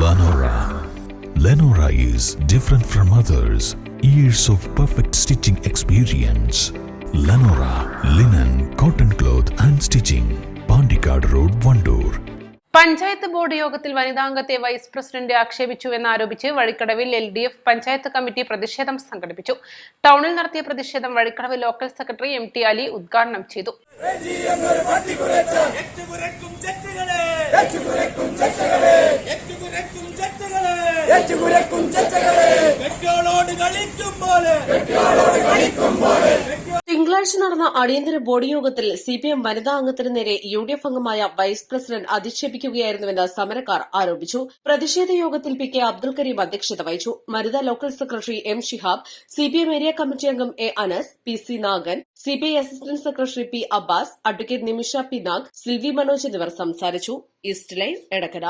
Lenora. Lenora is different from others. Years of perfect stitching experience. Lenora, linen, cotton cloth and stitching. Pandikad Road, Vandoor. Panchayat board യോഗത്തിൽ വനിതാംഗത്തെ vice president ആക്ഷേപിച്ചുവെന്നാരോപിച്ച് വഴിക്കടവിൽ LDF panchayat committee പ്രതിഷേധം സംഘടിപ്പിച്ചു. ടൗണിൽ നടത്തിയ പ്രതിഷേധം Vazhikkadavu local secretary MT Ali ഉദ്ഘാടനം ചെയ്തു. തിങ്കളാഴ്ച നടന്ന അടിയന്തര ബോർഡ് യോഗത്തിൽ CPM വനിതാ അംഗത്തിന് നേരെ UDF അംഗമായ വൈസ് പ്രസിഡന്റ് അധിക്ഷേപിക്കുകയായിരുന്നുവെന്ന് സമരക്കാർ ആരോപിച്ചു. പ്രതിഷേധ യോഗത്തിൽ PK അബ്ദുൽ കരീം അധ്യക്ഷത വഹിച്ചു. വനിതാ local secretary M Shihab, CPM area committee അംഗം A Anas, PC Nagan, CPI assistant secretary P Abbas, advocate Nimisha P Nag, Silvy Manoj എന്നിവർ സംസാരിച്ചു. East line Edakkara.